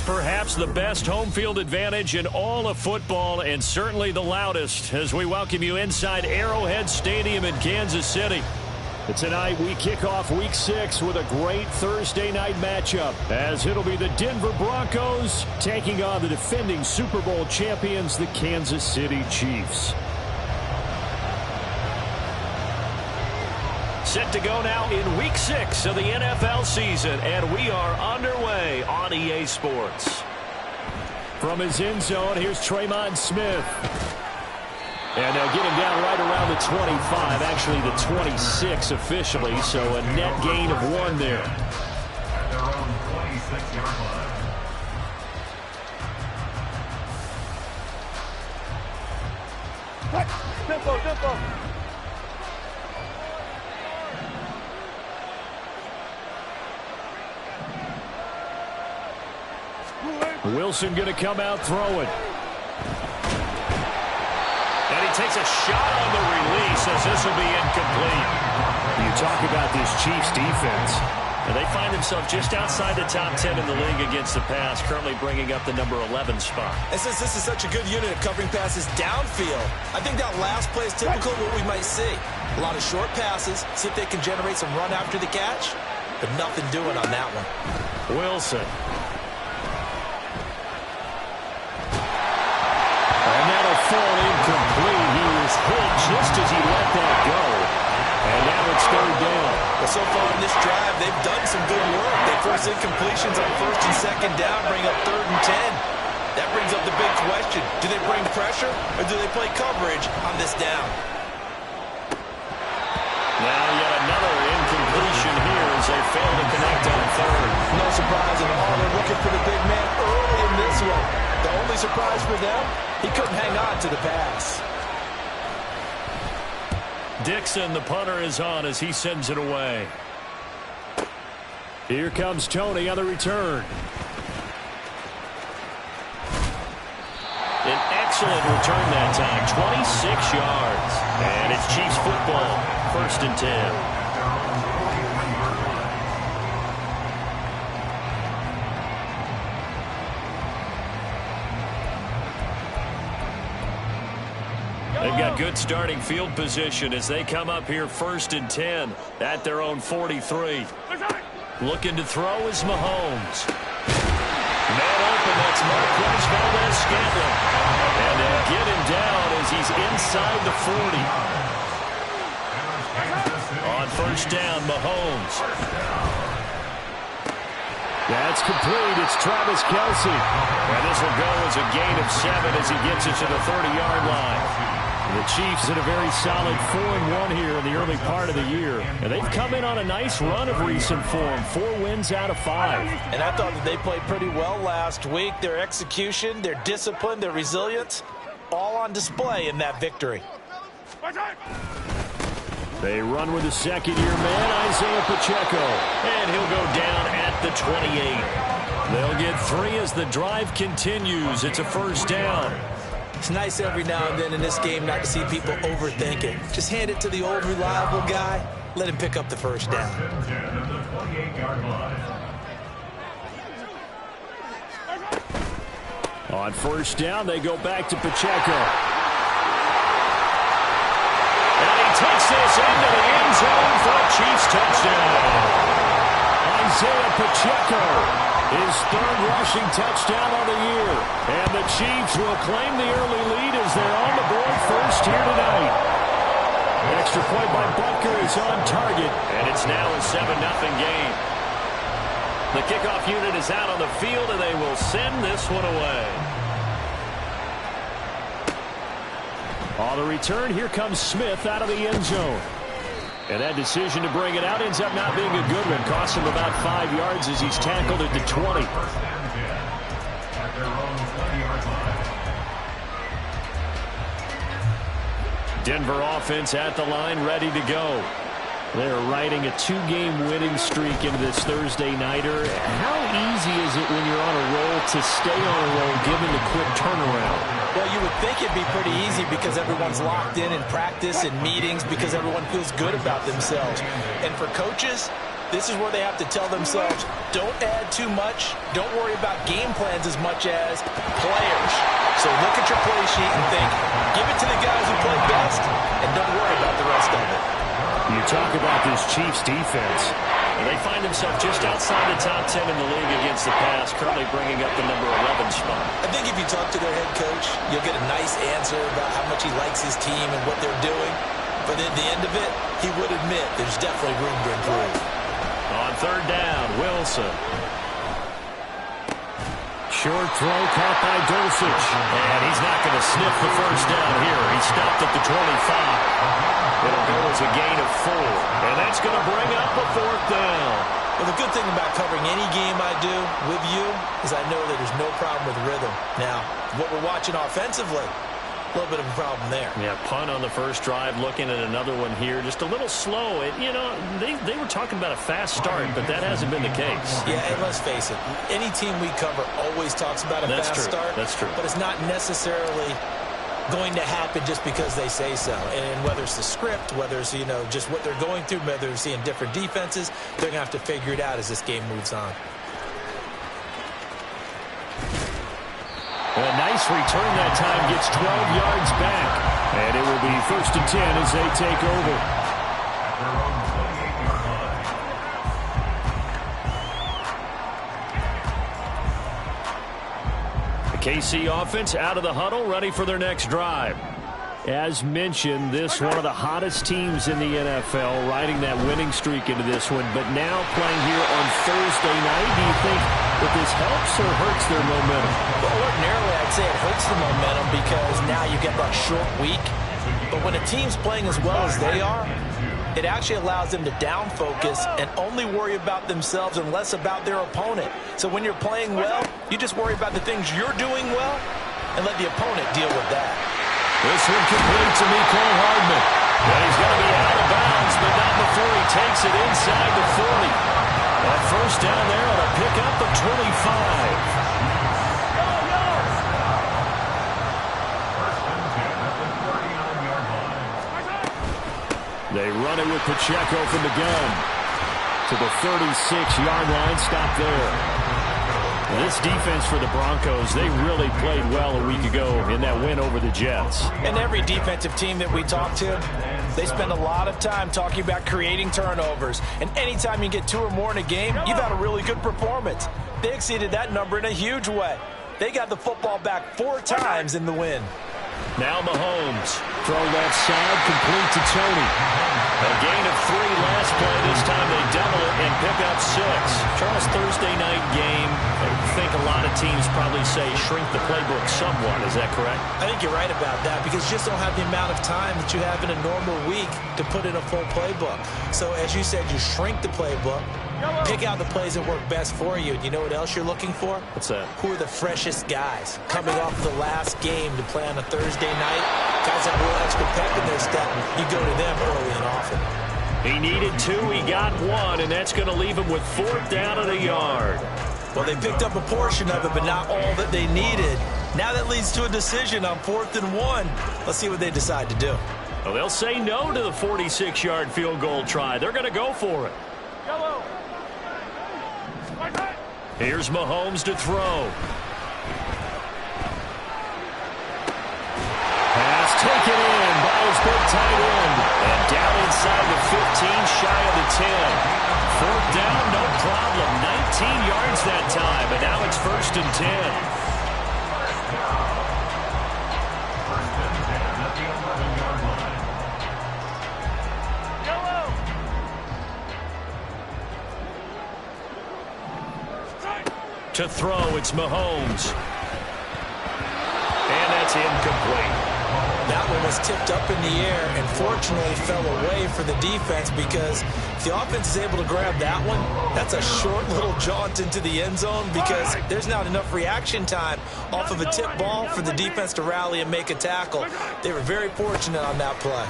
perhaps the best home field advantage in all of football, and certainly the loudest, as we welcome you inside Arrowhead Stadium in Kansas City. Tonight we kick off Week 6 with a great Thursday night matchup, as it'll be the Denver Broncos taking on the defending Super Bowl champions, the Kansas City Chiefs. Set to go now in Week 6 of the NFL season, and we are underway on EA Sports. From his end zone, here's Tremon Smith. And they'll get him down right around the 25, actually the 26 officially, so a net gain of 1 there. At their own 26-yard line. Tempo. Wilson going to come out throwing. And he takes a shot on the release as this will be incomplete. You talk about this Chiefs defense. And they find themselves just outside the top 10 in the league against the pass, currently bringing up the number 11 spot. And since this is such a good unit of covering passes downfield, I think that last play is typical of what we might see. A lot of short passes, see if they can generate some run after the catch, but nothing doing on that one. Wilson. And that'll fall incomplete. He was hit just as he let that go. And now it's 3rd down. Well, so far in this drive, they've done some good work. They force incompletions on 1st and 2nd down, bring up 3rd and 10. That brings up the big question. Do they bring pressure or do they play coverage on this down? Now yet another incompletion here as they fail to connect on 3rd. No surprise at all. They're looking for the big man early in this one. The only surprise for them, he couldn't hang on to the pass. Dixon, the punter, is on as he sends it away. Here comes Tony on the return. An excellent return that time, 26 yards. And it's Chiefs football, 1st and 10. They've got good starting field position as they come up here 1st and 10 at their own 43. Looking to throw is Mahomes. Man open, that's Marquez Valdes-Scantling. And they'll get him down as he's inside the 40. On 1st down, Mahomes. That's complete. It's Travis Kelce. And this will go as a gain of 7 as he gets it to the 30-yard line. The Chiefs in a very solid 4-1 here in the early part of the year. And they've come in on a nice run of recent form. 4 wins out of 5. And I thought that they played pretty well last week. Their execution, their discipline, their resilience, all on display in that victory. They run with the second-year man, Isaiah Pacheco. And he'll go down at the 28. They'll get 3 as the drive continues. It's a 1st down. It's nice every now and then in this game not to see people overthink it. Just hand it to the old reliable guy. Let him pick up the 1st down. On 1st down, they go back to Pacheco. And he takes this into the end zone for a Chiefs touchdown. Isaiah Pacheco. His 3rd rushing touchdown of the year. And the Chiefs will claim the early lead as they're on the board first here tonight. Extra point by Butker is on target. And it's now a 7-0 game. The kickoff unit is out on the field, and they will send this one away. On the return, here comes Smith out of the end zone. And that decision to bring it out ends up not being a good one. Costs him about 5 yards as he's tackled at the 20. Denver offense at the line, ready to go. They're riding a 2-game winning streak into this Thursday nighter. How easy is it when you're on a roll to stay on a roll given the quick turnaround? Well, you would think it'd be pretty easy because everyone's locked in practice and meetings because everyone feels good about themselves. And for coaches, this is where they have to tell themselves, don't add too much. Don't worry about game plans as much as players. So look at your play sheet and think, give it to the guys who play best, and don't worry about the rest of it. You talk about this Chiefs defense, and they find themselves just outside the top 10 in the league against the pass, currently bringing up the number 11 spot. I think if you talk to their head coach, you'll get a nice answer about how much he likes his team and what they're doing. But at the end of it, he would admit there's definitely room to improve. On third down, Wilson. Short throw caught by Dulcich. And he's not going to sniff the first down here. He stopped at the 25. It'll go as a gain of 4. And that's going to bring up a fourth down. Well, the good thing about covering any game I do with you is I know that there's no problem with rhythm. Now, what we're watching offensively, a little bit of a problem there. Yeah, punt on the first drive, looking at another one here. Just a little slow. You know, they were talking about a fast start, but that hasn't been the case. Yeah, and let's face it, any team we cover always talks about a fast start. That's true. But it's not necessarily going to happen just because they say so. And whether it's the script, whether it's, you know, just what they're going through, whether they're seeing different defenses, they're going to have to figure it out as this game moves on. A nice return that time, gets 12 yards back. And it will be 1st and 10 as they take over. The KC offense out of the huddle, ready for their next drive. As mentioned, this one of the hottest teams in the NFL, riding that winning streak into this one, but now playing here on Thursday night. Do you think that this helps or hurts their momentum? Well, ordinarily, I'd say it hurts the momentum because now you get that short week. But when a team's playing as well as they are, it actually allows them to down focus and only worry about themselves and less about their opponent. So when you're playing well, you just worry about the things you're doing well and let the opponent deal with that. This one complete to Mecole Hardman. And he's going to be out of bounds, but not before he takes it inside the 40. That first down there on a pickup of 25. They run it with Pacheco from the gun to the 36-yard line. Stop there. This defense for the Broncos, they really played well a week ago in that win over the Jets. And every defensive team that we talk to, they spend a lot of time talking about creating turnovers. And anytime you get 2 or more in a game, you've had a really good performance. They exceeded that number in a huge way. They got the football back 4 times in the win. Now Mahomes, throw left side, complete to Tony. A gain of 3 last play. This time they double it and pick up 6. Charles, Thursday night game, I think a lot of teams probably say shrink the playbook somewhat. Is that correct? I think you're right about that because you just don't have the amount of time that you have in a normal week to put in a full playbook. So as you said, you shrink the playbook, pick out the plays that work best for you. And you know what else you're looking for? What's that? Who are the freshest guys coming off the last game to play on a Thursday night? Guys have a little extra pep in their step. You go to them early and often. He needed 2. He got 1, and that's going to leave him with 4th down and a yard. Well, they picked up a portion of it, but not all that they needed. Now that leads to a decision on 4th and 1. Let's see what they decide to do. Well, they'll say no to the 46-yard field goal try. They're going to go for it. Here's Mahomes to throw. Pass taken in by his big tight end. And down inside the 15, shy of the 10. 4th down, no problem. 19 yards that time, and now it's 1st and 10. To throw, it's Mahomes. And that's incomplete. That one was tipped up in the air and fortunately fell away for the defense because if the offense is able to grab that one, that's a short little jaunt into the end zone because there's not enough reaction time off of a tip ball for the defense to rally and make a tackle. They were very fortunate on that play.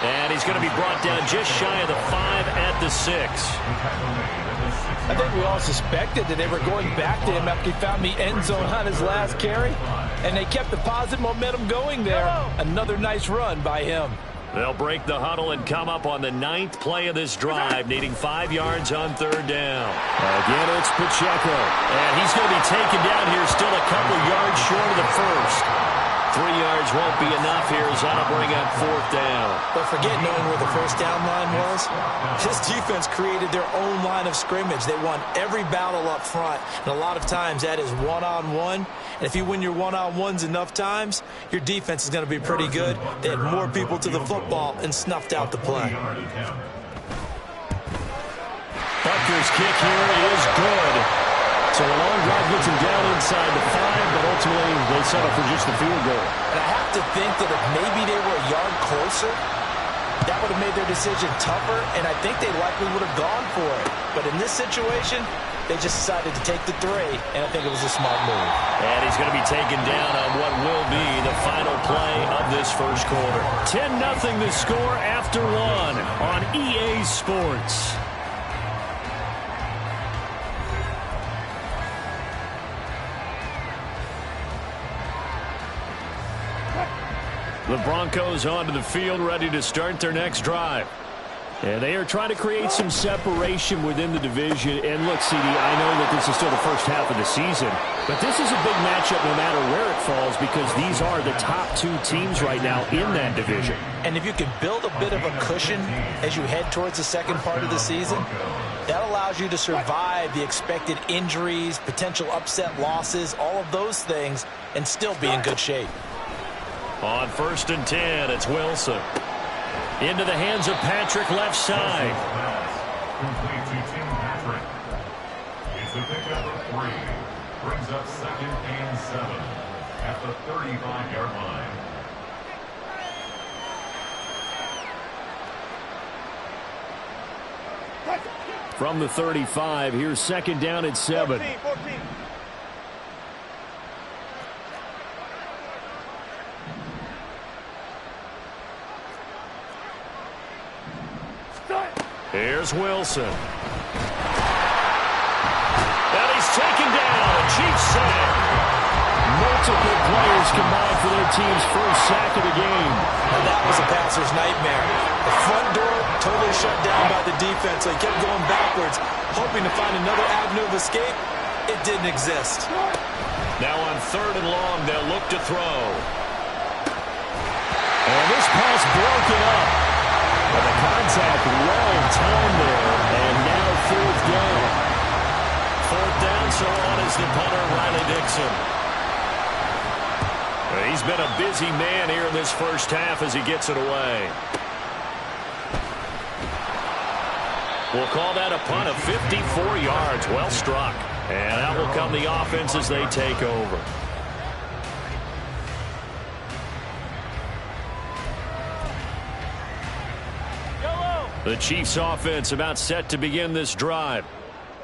And he's going to be brought down just shy of the 5 at the 6. I think we all suspected that they were going back to him after he found the end zone on his last carry. And they kept the positive momentum going there. Another nice run by him. They'll break the huddle and come up on the 9th play of this drive, needing 5 yards on 3rd down. Again, it's Pacheco. And he's going to be taken down here, still a couple yards short of the first. 3 yards won't be enough here as that'll bring up 4th down. But forget knowing where the first down line was. This defense created their own line of scrimmage. They won every battle up front, and a lot of times that is one-on-one. And if you win your one-on-ones enough times, your defense is going to be pretty good. They had more people to the football and snuffed out the play. Butker's kick here is good. So a long drive gets him down inside the 5, but ultimately they settle for just the field goal. And I have to think that if maybe they were a yard closer, that would have made their decision tougher, and I think they likely would have gone for it. But in this situation, they just decided to take the 3, and I think it was a smart move. And he's going to be taken down on what will be the final play of this first quarter. 10-0 the score after 1 on EA Sports. The Broncos onto the field, ready to start their next drive. And they are trying to create some separation within the division. And look, CD, I know that this is still the first half of the season, but this is a big matchup no matter where it falls because these are the top 2 teams right now in that division. And if you can build a bit of a cushion as you head towards the second part of the season, that allows you to survive the expected injuries, potential upset losses, all of those things, and still be in good shape. On 1st and 10, it's Wilson. Into the hands of Patrick, left side. Complete to Tim Patrick. It's a pickup of 3. Brings up 2nd and 7 at the 35-yard line. From the 35, here's 2nd down and 7. 14. Here's Wilson. And he's taken down. A Chiefs sack. Multiple players combined for their team's first sack of the game. And that was a passer's nightmare. The front door totally shut down by the defense. So he kept going backwards, hoping to find another avenue of escape. It didn't exist. Now on 3rd and long, they'll look to throw. And this pass broken up. But the contact well timed there, and now 4th down. 4th down, so on is the punter, Riley Dixon. He's been a busy man here in this first half as he gets it away. We'll call that a punt of 54 yards. Well struck. And out will come the offense as they take over. The Chiefs offense about set to begin this drive.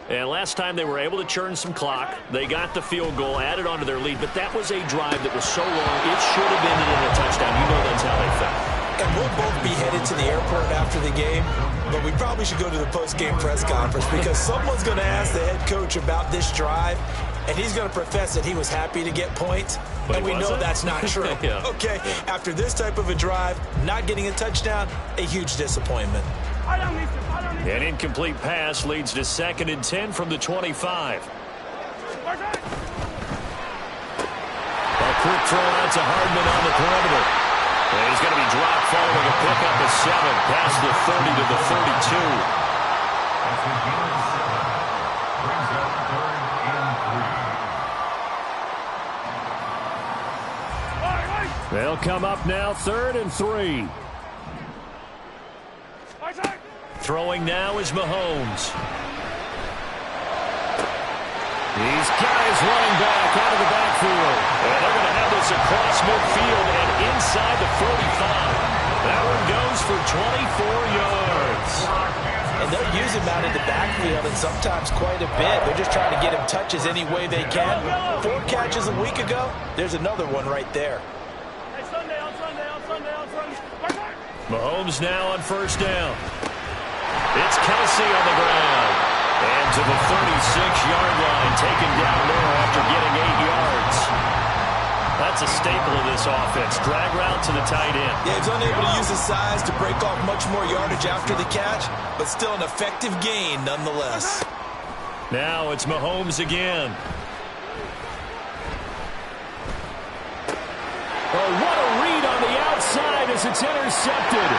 And last time they were able to churn some clock. They got the field goal, added onto their lead, but that was a drive that was so long, it should have ended in a touchdown. You know that's how they felt. And we'll both be headed to the airport after the game, but we probably should go to the post-game press conference because someone's going to ask the head coach about this drive, and he's going to profess that he was happy to get points, and we know that's not true. Yeah. Okay, after this type of a drive, not getting a touchdown, a huge disappointment. An incomplete pass leads to 2nd and 10 from the 25. A quick throw out to Hardman on the perimeter. And he's going to be dropped following a pickup of 7 past the 30 to the 32. That's the gain of 7. Brings up 3rd and 3. They'll come up now 3rd and 3. Throwing now is Mahomes. These guys running back out of the backfield. And they're going to have this across midfield and inside the 45. That one goes for 24 yards. And they'll use him out in the backfield and sometimes quite a bit. They're just trying to get him touches any way they can. 4 catches a week ago. There's another one right there. Mahomes now on 1st down. It's Kelsey on the ground. And to the 36-yard line, taken down there after getting 8 yards. That's a staple of this offense. Drag route to the tight end. Yeah, he's unable to use his size to break off much more yardage after the catch, but still an effective gain nonetheless. Now it's Mahomes again. Oh, what a read on the outside as it's intercepted.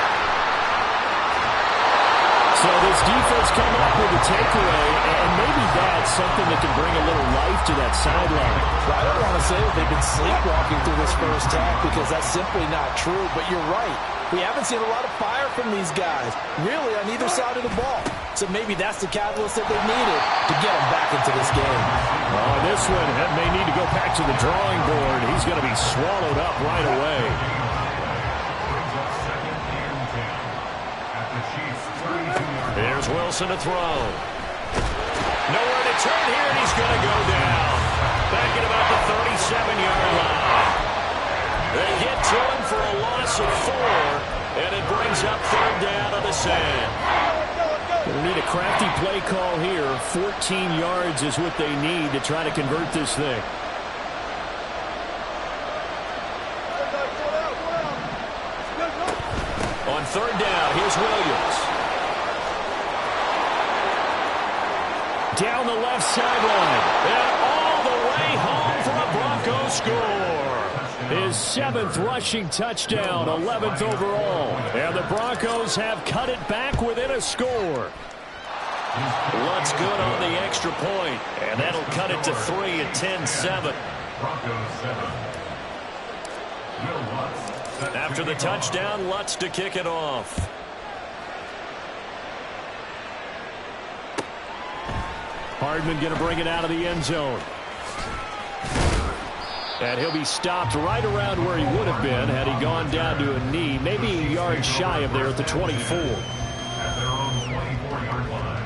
So this defense coming up with a takeaway, and maybe that's something that can bring a little life to that sideline. I don't want to say that they've been sleepwalking through this first half because that's simply not true, but you're right. We haven't seen a lot of fire from these guys, really, on either side of the ball. So maybe that's the catalyst that they needed to get them back into this game. Oh, this one may need to go back to the drawing board. He's going to be swallowed up right away. Here's Wilson to throw. Nowhere to turn here, and he's going to go down. Back at about the 37-yard line. They get to him for a loss of 4, and it brings up 3rd down on the sand. They need a crafty play call here. 14 yards is what they need to try to convert this thing. On 3rd down, here's Williams. Down the left sideline. And all the way home for a Broncos score. His 7th rushing touchdown, 11th overall. And the Broncos have cut it back within a score. Lutz good on the extra point, and that'll cut it to 3 at 10-7. After the touchdown, Lutz to kick it off. Hardman going to bring it out of the end zone. And he'll be stopped right around where he would have been had he gone down to a knee, maybe a yard shy of there at the 24. At their own 24-yard line.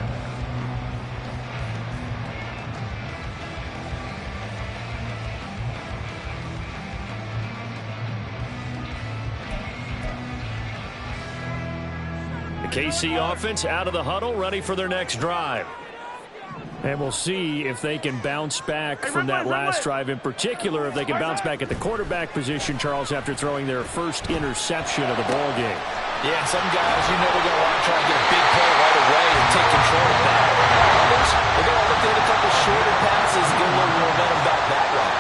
The KC offense out of the huddle, ready for their next drive. And we'll see if they can bounce back from that last drive, in particular if they can bounce back at the quarterback position, Charles, after throwing their first interception of the ball game. Yeah, some guys, you know, they're going to want to try and get a big play right away and take control of that. Others, they're going to look to hit a couple shorter passes and get a little momentum back that way.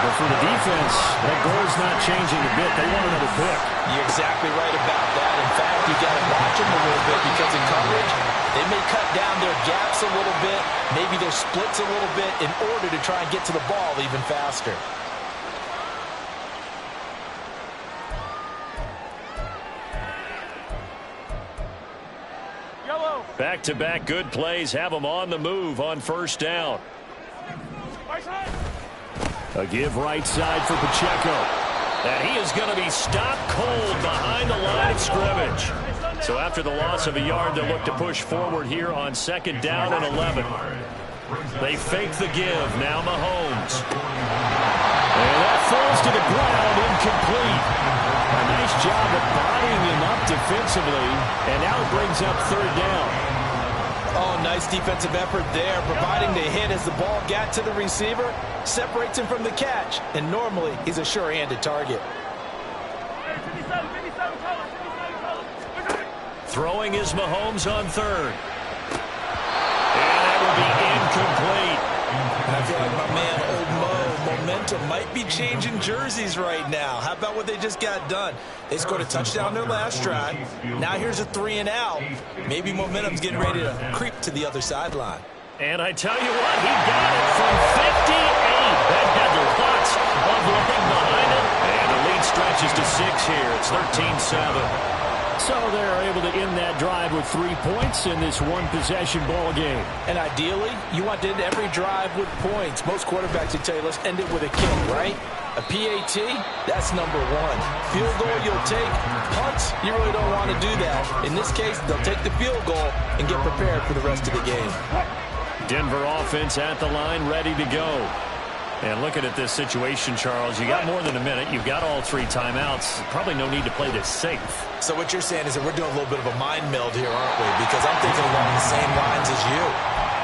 But for the defense, that goal's not changing a bit. They want another pick. You're exactly right about that. In fact, you got to watch them a little bit because in coverage, they may cut down their gaps a little bit, maybe their splits a little bit in order to try and get to the ball even faster. Back-to-back good plays have them on the move on 1st down. A give right side for Pacheco. And he is going to be stopped cold behind the line of scrimmage. So after the loss of a yard, they'll look to push forward here on 2nd down and 11. They fake the give. Now Mahomes. And that falls to the ground, incomplete. A nice job of bodying him up defensively. And now it brings up 3rd down. Oh, nice defensive effort there, providing the hit as the ball got to the receiver, separates him from the catch, and normally he's a sure-handed target. Throwing is Mahomes on 3rd. And that will be incomplete. I feel like my man, Old Mo, momentum might be changing jerseys right now. How about what they just got done? They scored a touchdown their last drive. Now here's a 3 and out. Maybe momentum's getting ready to creep to the other sideline. And I tell you what, he got it from 58. That had lots of leg behind it. And the lead stretches to 6 here. It's 13-7. So they're able to end that drive with 3 points in this one-possession ball game. And ideally, you want to end every drive with points. Most quarterbacks would tell you, let's end it with a kick, right? A PAT, that's number 1. Field goal, you'll take. Punts, you really don't want to do that. In this case, they'll take the field goal and get prepared for the rest of the game. Denver offense at the line, ready to go. And looking at this situation, Charles, you got more than a minute. You've got all 3 timeouts. Probably no need to play this safe. So what you're saying is that we're doing a little bit of a mind meld here, aren't we? Because I'm thinking along the same lines as you.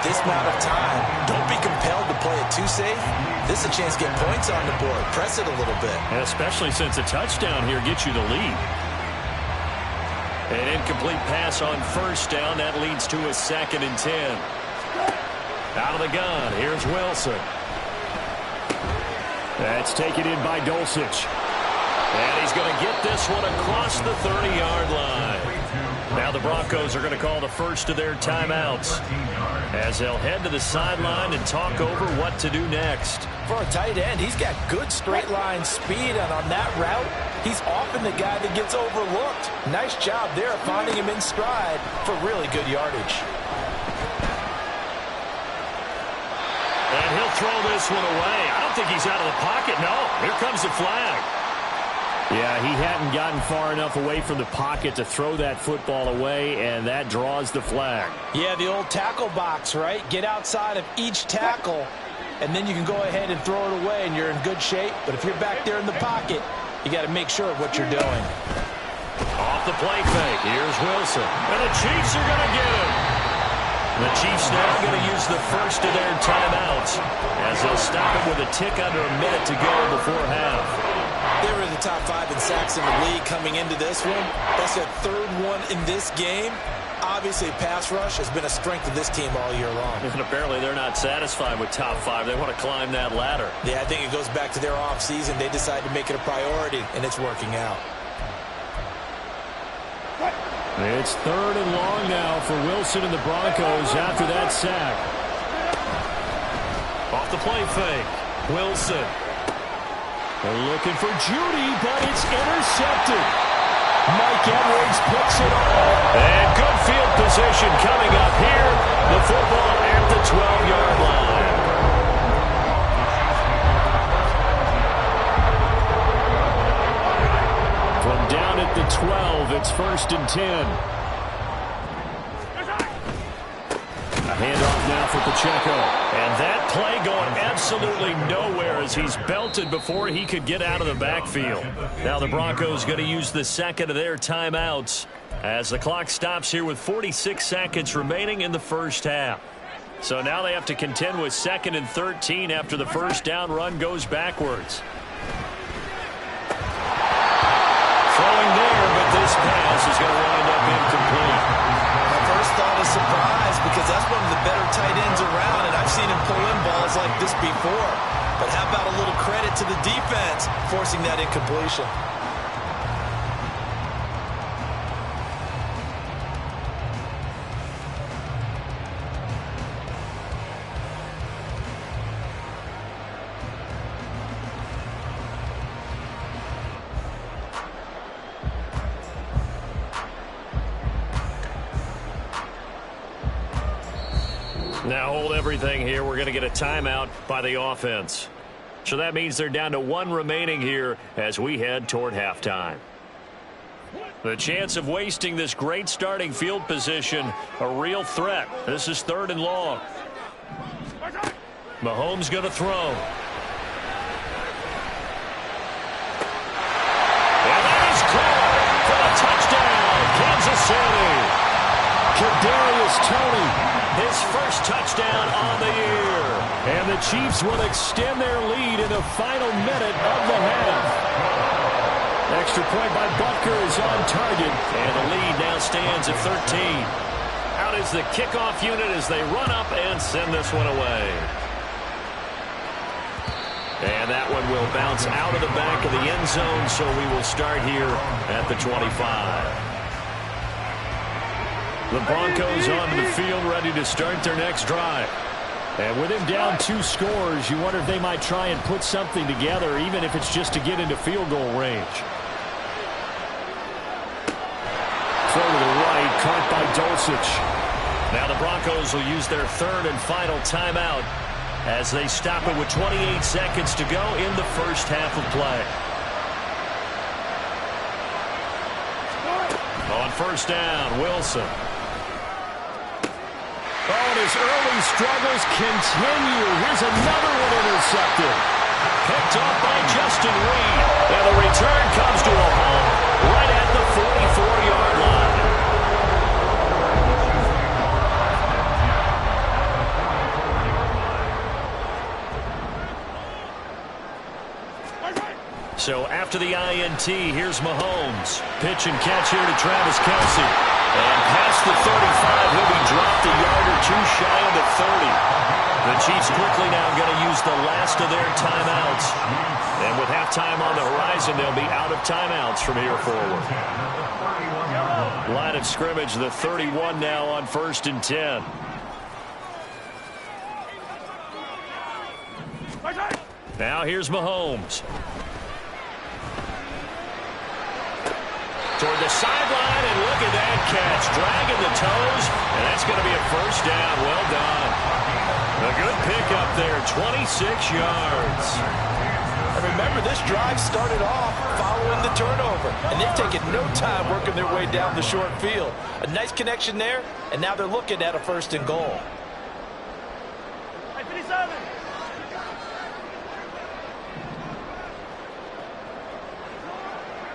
this amount of time, don't be compelled to play it too safe. This is a chance to get points on the board. Press it a little bit. Especially since a touchdown here gets you the lead. An incomplete pass on first down. That leads to a 2nd and 10. Out of the gun. Here's Wilson. That's taken in by Dulcich. And he's going to get this one across the 30-yard line. Now the Broncos are going to call the first of their timeouts as they'll head to the sideline and talk over what to do next. For a tight end, he's got good straight line speed, and on that route, he's often the guy that gets overlooked. Nice job there finding him in stride for really good yardage. And he'll throw this one away. I don't think he's out of the pocket. No, here comes the flag. Yeah, he hadn't gotten far enough away from the pocket to throw that football away, and that draws the flag. Yeah, the old tackle box, right? Get outside of each tackle, and then you can go ahead and throw it away, and you're in good shape. But if you're back there in the pocket, you got to make sure of what you're doing. Off the play fake. Here's Wilson. And the Chiefs are going to get him. The Chiefs now going to use the first of their timeouts as they'll stop it with a tick under a minute to go before half. They were in the top 5 in sacks in the league coming into this one. That's their 3rd one in this game. Obviously, pass rush has been a strength of this team all year long. And apparently they're not satisfied with top 5. They want to climb that ladder. Yeah, I think it goes back to their offseason. They decided to make it a priority, and it's working out. It's 3rd and long now for Wilson and the Broncos after that sack. Off the play fake. Wilson. They're looking for Judy, but it's intercepted. Mike Edwards picks it up. And good field position coming up here. The football at the 12-yard line. From down at the 12, it's 1st and 10. A handoff now for Pacheco. And that play going absolutely nowhere as he's belted before he could get out of the backfield. Now the Broncos going to use the 2nd of their timeouts as the clock stops here with 46 seconds remaining in the first half. So now they have to contend with 2nd and 13 after the first down run goes backwards. Throwing there, but this pass is going to wind up incomplete. My first thought is surprise because that's one of the better tight ends around, and I've seen him pull in balls like this before. But how about a little credit to the defense forcing that incompletion? Now hold everything here. We're going to get a timeout by the offense. So that means they're down to 1 remaining here as we head toward halftime. The chance of wasting this great starting field position, a real threat. This is 3rd and long. Mahomes going to throw. And that is caught for a touchdown, Kansas City. Kadarius Toney, his first touchdown on the year. And the Chiefs will extend their lead in the final minute of the half. Extra point by Butker is on target, and the lead now stands at 13. Out is the kickoff unit as they run up and send this one away. And that one will bounce out of the back of the end zone, so we will start here at the 25. The Broncos onto the field ready to start their next drive. And with him down 2 scores, you wonder if they might try and put something together, even if it's just to get into field goal range. Throw to the right, caught by Dulcich. Now the Broncos will use their 3rd and final timeout as they stop it with 28 seconds to go in the first half of play. On first down, Wilson. Oh, and his early struggles continue. Here's another one intercepted. Picked off by Justin Reed. And the return comes to a halt right at the 44-yard line. So after the INT, here's Mahomes. Pitch and catch here to Travis Kelce. And past the 35, he'll be dropped a yard or two shy of the 30. The Chiefs quickly now going to use the last of their timeouts. And with halftime on the horizon, they'll be out of timeouts from here forward. Line of scrimmage, the 31 now on 1st and 10. Now here's Mahomes. Toward the sideline, and look at that catch. Dragging the toes, and that's going to be a first down. Well done. A good pickup there, 26 yards. And remember, this drive started off following the turnover, and they've taken no time working their way down the short field. A nice connection there, and now they're looking at a 1st and goal.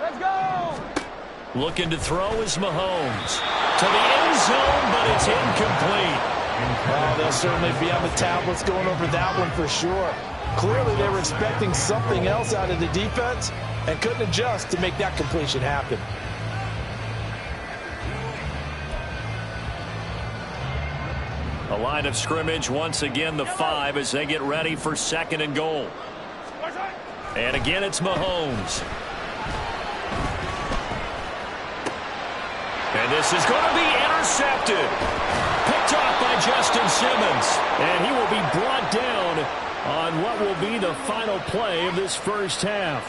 Let's go! Looking to throw is Mahomes. To the end zone, but it's incomplete. Oh, they'll certainly be on the tablets going over that one for sure. Clearly, they were expecting something else out of the defense and couldn't adjust to make that completion happen. A line of scrimmage, once again the 5 as they get ready for 2nd and goal. And again, it's Mahomes. And this is going to be intercepted. Picked off by Justin Simmons. And he will be brought down on what will be the final play of this first half.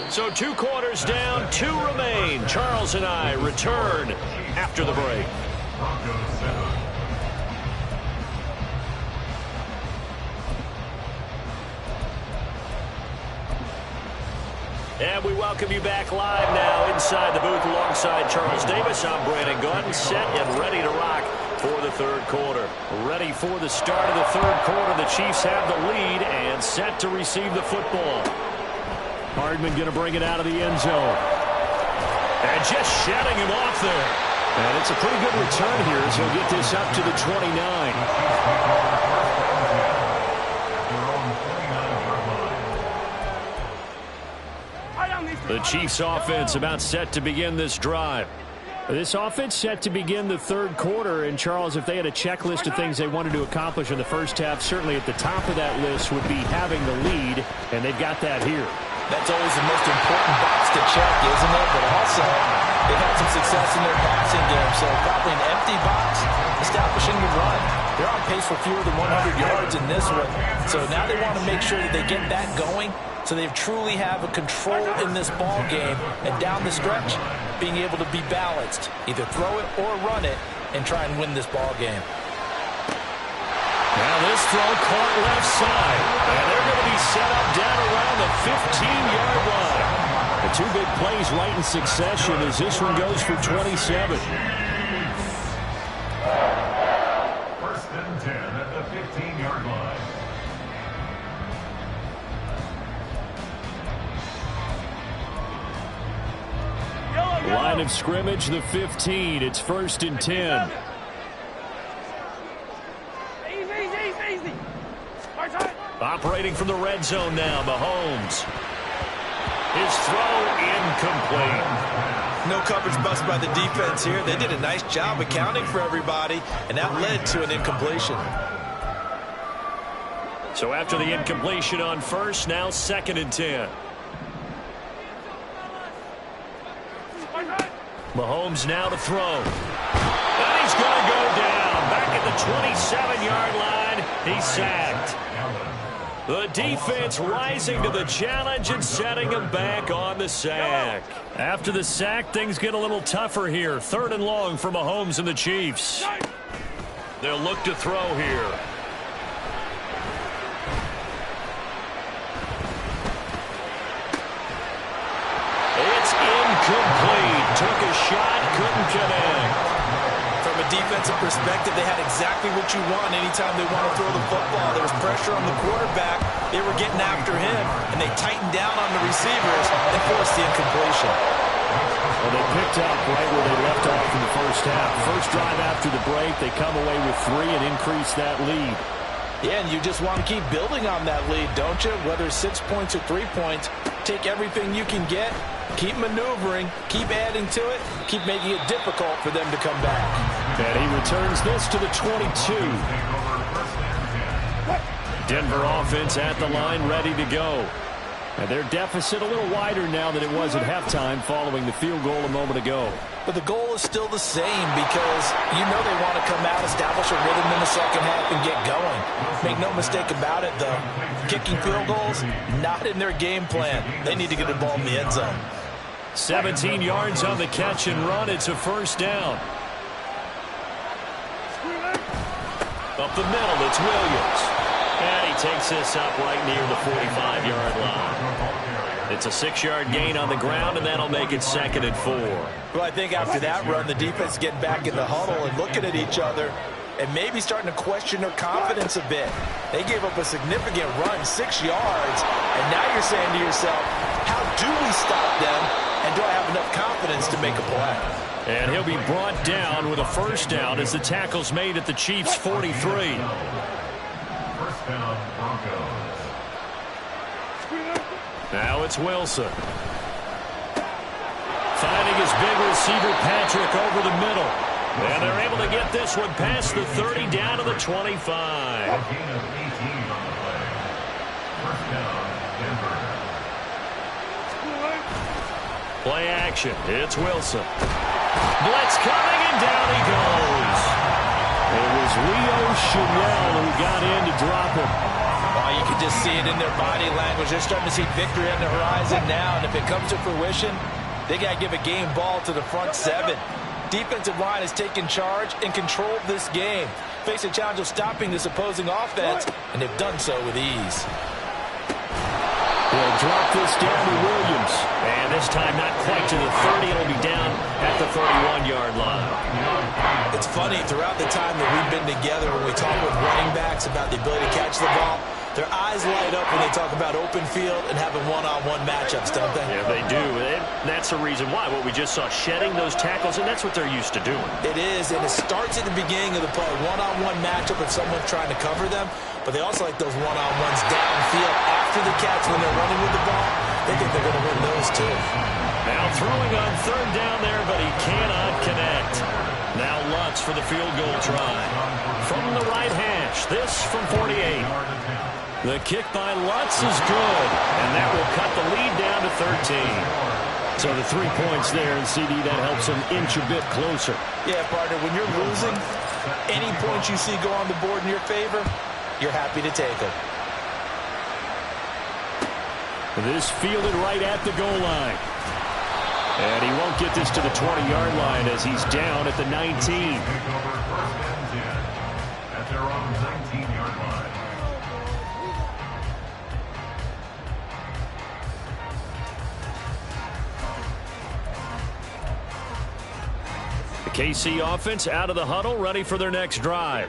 So 2 quarters down, 2 remain. Charles and I return after the break. Broncos 7. And we welcome you back live now inside the booth alongside Charles Davis. I'm Brandon Gaudin, set and ready to rock for the 3rd quarter. Ready for the start of the 3rd quarter. The Chiefs have the lead and set to receive the football. Hardman going to bring it out of the end zone. And just shedding him off there. And it's a pretty good return here as he'll get this up to the 29. The Chiefs offense about set to begin this drive. This offense set to begin the 3rd quarter. And, Charles, if they had a checklist of things they wanted to accomplish in the first half, certainly at the top of that list would be having the lead, and they've got that here. That's always the most important box to check, isn't it? But also, they've had some success in their passing game, so probably an empty box, establishing the run. They're on pace for fewer than 100 yards in this one, so now they want to make sure that they get that going so they truly have a control in this ball game, and down the stretch, being able to be balanced, either throw it or run it, and try and win this ball game. Now this throw caught left side, and they're going to be set up down around the 15-yard line. The 2 big plays right in succession as this one goes for 27. 1st and 10 at the 15-yard line. Line of scrimmage, the 15. It's 1st and 10. Easy. Operating from the red zone now, Mahomes. His throw incomplete. No coverage bust by the defense here. They did a nice job accounting for everybody, and that led to an incompletion. So after the incompletion on 1st, now 2nd and 10. Mahomes now to throw. And he's going to go down. Back at the 27-yard line. He's sacked. The defense rising to the challenge and setting him back on the sack. After the sack, things get a little tougher here. 3rd and long for Mahomes and the Chiefs. They'll look to throw here. It's incomplete. Took a shot, couldn't connect. From a defensive perspective, they had exactly what you want anytime they want to throw the football. There was pressure on the quarterback. They were getting after him, and they tightened down on the receivers and forced the incompletion. Well, they picked up right where they left off in the 1st first half. First drive after the break, they come away with 3 and increase that lead. Yeah, and you just want to keep building on that lead, don't you? Whether it's 6 points or 3 points, take everything you can get, keep maneuvering, keep adding to it, keep making it difficult for them to come back. And he returns this to the 22. Denver offense at the line, ready to go. And their deficit a little wider now than it was at halftime following the field goal a moment ago. But the goal is still the same because you know they want to come out, establish a rhythm in the second half, and get going. Make no mistake about it, though. Kicking field goals, not in their game plan. They need to get the ball in the end zone. 17 yards on the catch and run. It's a first down. Up the middle, it's Williams. And he takes this up right near the 45-yard line. It's a 6-yard gain on the ground, and that'll make it 2nd and 4. Well, I think after that run, the defense is getting back in the huddle and looking at each other and maybe starting to question their confidence a bit. They gave up a significant run, 6 yards, and now you're saying to yourself, how do we stop them, and do I have enough confidence to make a play? And he'll be brought down with a first down as the tackle's made at the Chiefs' 43. First down, Broncos. Now it's Wilson. Finding his big receiver, Patrick, over the middle. And they're able to get this one past the 30 down to the 25. A gain of 18 on the play. First down, Denver. Play action. It's Wilson. Blitz coming, and down he goes. It was Leo Chenal who got in to drop him. Oh, you can just see it in their body language. They're starting to see victory on the horizon now, and if it comes to fruition, they got to give a game ball to the front 7. Defensive line has taken charge and controlled this game. Face a challenge of stopping this opposing offense, and they've done so with ease. They'll drop this down to Williams. And this time not quite to the 30. It'll be down at the 31-yard line. It's funny, throughout the time that we've been together, when we talk with running backs about the ability to catch the ball, their eyes light up when they talk about open field and having one-on-one matchups, don't they? Yeah, they do. And that's the reason why. What we just saw, shedding those tackles, and that's what they're used to doing. It is, and it starts at the beginning of the play. One-on-one matchup if someone's trying to cover them, but they also like those one-on-ones downfield after the catch when they're running with the ball. They think they're going to win those, too. Now throwing on third down there, but he cannot connect. Now Lutz for the field goal try. From the right hash, this from 48. The kick by Lutz is good, and that will cut the lead down to 13. So the 3 points there, and CD, that helps him inch a bit closer. Yeah, partner, when you're losing, any points you see go on the board in your favor, you're happy to take them. This fielded right at the goal line. And he won't get this to the 20-yard line as he's down at the 19. Take over first and 10 at their own 19-yard line. The KC offense out of the huddle, ready for their next drive.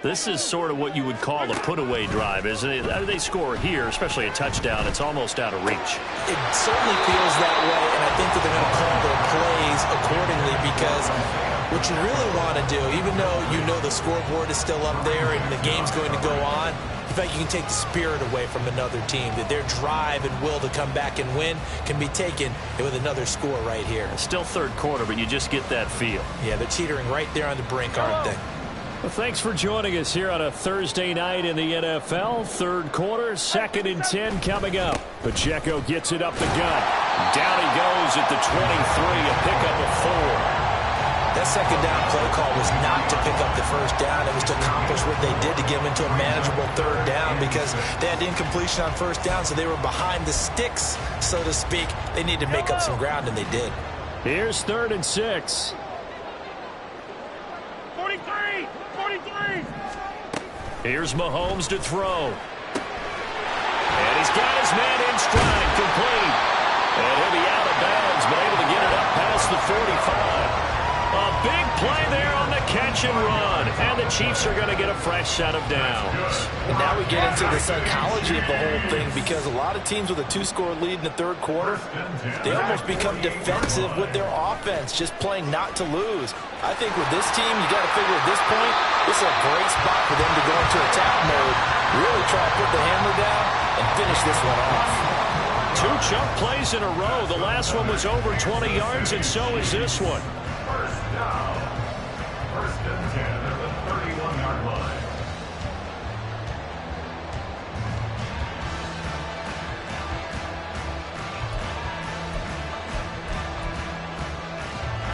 This is sort of what you would call a put-away drive, isn't it? They score here, especially a touchdown. It's almost out of reach. It certainly feels that way, and I think that they're going to call their plays accordingly because what you really want to do, even though you know the scoreboard is still up there and the game's going to go on, in fact, you can take the spirit away from another team, that their drive and will to come back and win can be taken with another score right here. It's still third quarter, but you just get that feel. Yeah, they're teetering right there on the brink, aren't they? Well, thanks for joining us here on a Thursday night in the NFL. Third quarter, 2nd and 10 coming up. Pacheco gets it up the gut. Down he goes at the 23, a pickup of 4. That second down play call was not to pick up the first down. It was to accomplish what they did to get them into a manageable third down because they had incompletion on first down, so they were behind the sticks, so to speak. They needed to make up some ground, and they did. Here's 3rd and 6. 43! 43! Here's Mahomes to throw. And he's got his man in stride, complete. And he'll be out of bounds, but able to get it up past the 45. A big play there on the catch and run. And the Chiefs are going to get a fresh set of downs. And now we get into the psychology of the whole thing, because a lot of teams with a 2-score lead in the third quarter, they almost become defensive with their offense, just playing not to lose. I think with this team, you got to figure at this point, this is a great spot for them to go into attack mode, really try to put the hammer down and finish this one off. 2 chunk plays in a row. The last one was over 20 yards, and so is this one. First down. First and 10 at the 31-yard line.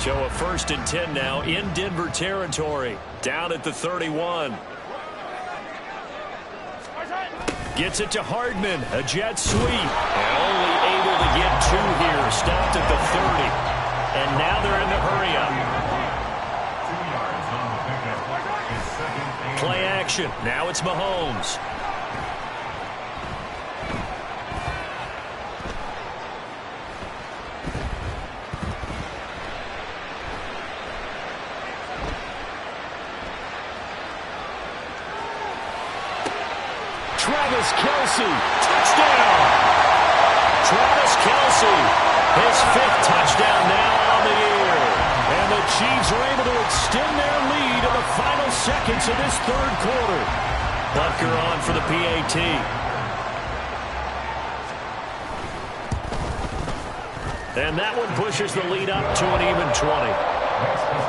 So a 1st and 10 now in Denver territory. Down at the 31. Gets it to Hardman, a jet sweep. And only able to get 2 here. Stopped at the 30. And now they're in the hurry-up. 2 yards on the pickup. It's second and Play action. Now it's Mahomes. Travis Kelce, touchdown! Travis Kelce, his 5th touchdown now on the year. And the Chiefs are able to extend their lead in the final seconds of this third quarter. Butker on for the PAT. And that one pushes the lead up to an even 20.